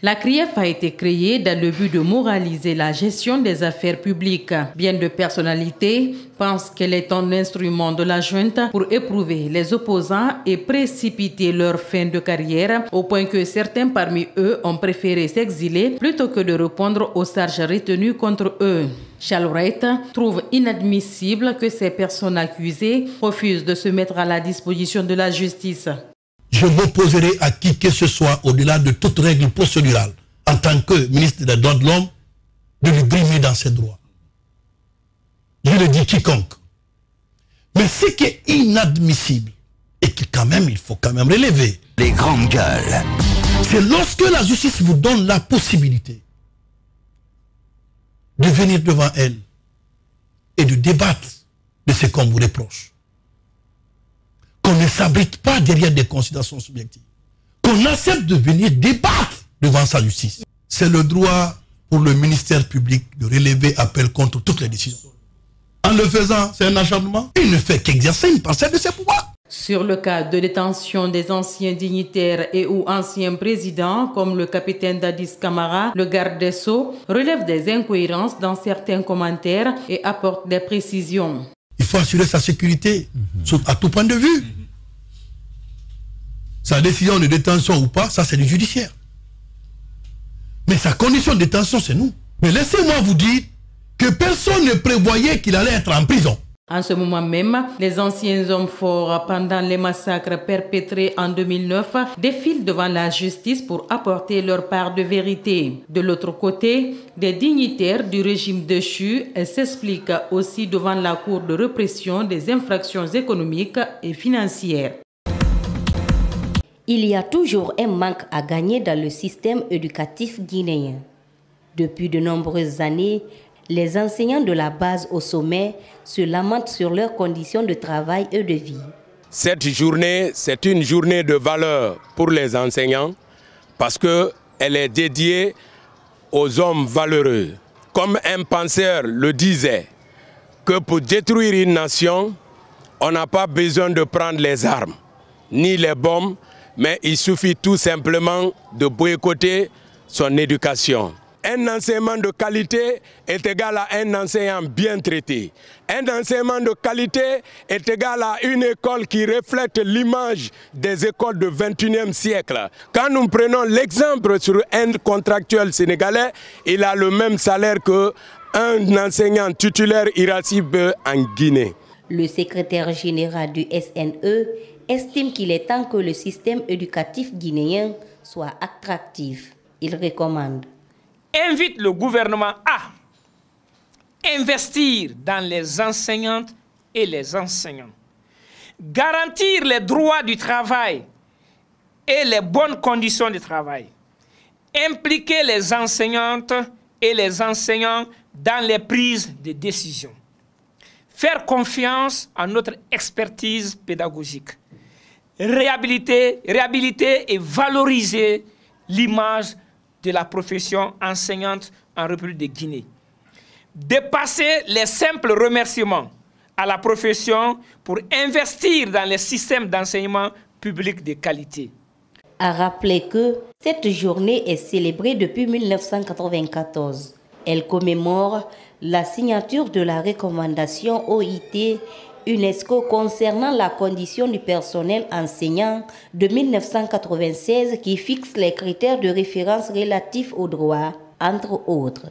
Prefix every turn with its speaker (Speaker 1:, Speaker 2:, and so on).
Speaker 1: La CRIEF a été créée dans le but de moraliser la gestion des affaires publiques. Bien de personnalités pensent qu'elle est un instrument de la junte pour éprouver les opposants et précipiter leur fin de carrière, au point que certains parmi eux ont préféré s'exiler plutôt que de répondre aux charges retenues contre eux. Charles Wright trouve inadmissible que ces personnes accusées refusent de se mettre à la disposition de la justice.
Speaker 2: Je m'opposerai à qui que ce soit, au-delà de toute règle procédurale, en tant que ministre des droits de l'homme, de lui brimer dans ses droits. Je le dis quiconque. Mais ce qui est inadmissible, et qu'il faut quand même relever,
Speaker 3: les grandes gueules,
Speaker 2: c'est lorsque la justice vous donne la possibilité de venir devant elle et de débattre de ce qu'on vous reproche. Qu'on ne s'abrite pas derrière des considérations subjectives. Qu'on accepte de venir débattre devant sa justice. C'est le droit pour le ministère public de relever appel contre toutes les décisions. En le faisant, c'est un acharnement. Il ne fait qu'exercer une parcelle de ses pouvoirs.
Speaker 1: Sur le cas de détention des anciens dignitaires et ou anciens présidents, comme le capitaine Dadis Camara, le garde des Sceaux relève des incohérences dans certains commentaires et apporte des précisions.
Speaker 2: Il faut assurer sa sécurité à tout point de vue. Sa décision de détention ou pas, ça c'est du judiciaire. Mais sa condition de détention, c'est nous. Mais laissez-moi vous dire que personne ne prévoyait qu'il allait être en prison.
Speaker 1: En ce moment même, les anciens hommes forts pendant les massacres perpétrés en 2009 défilent devant la justice pour apporter leur part de vérité. De l'autre côté, des dignitaires du régime déchu s'expliquent aussi devant la Cour de répression des infractions économiques et financières.
Speaker 4: Il y a toujours un manque à gagner dans le système éducatif guinéen. Depuis de nombreuses années, les enseignants de la base au sommet se lamentent sur leurs conditions de travail et de vie.
Speaker 5: Cette journée, c'est une journée de valeur pour les enseignants parce qu'elle est dédiée aux hommes valeureux. Comme un penseur le disait, que pour détruire une nation, on n'a pas besoin de prendre les armes, ni les bombes, mais il suffit tout simplement de boycotter son éducation. Un enseignement de qualité est égal à un enseignant bien traité. Un enseignement de qualité est égal à une école qui reflète l'image des écoles du XXIe siècle. Quand nous prenons l'exemple sur un contractuel sénégalais, il a le même salaire qu'un enseignant titulaire irascible en Guinée.
Speaker 4: Le secrétaire général du SNE estime qu'il est temps que le système éducatif guinéen soit attractif. Il recommande.
Speaker 6: Invite le gouvernement à investir dans les enseignantes et les enseignants, garantir les droits du travail et les bonnes conditions de travail, impliquer les enseignantes et les enseignants dans les prises de décision, faire confiance à notre expertise pédagogique, réhabiliter et valoriser l'image de la profession enseignante en République de Guinée. Dépasser les simples remerciements à la profession pour investir dans les systèmes d'enseignement public de qualité.
Speaker 4: À rappeler que cette journée est célébrée depuis 1994. Elle commémore la signature de la recommandation OIT UNESCO concernant la condition du personnel enseignant de 1996 qui fixe les critères de référence relatifs aux droits, entre autres.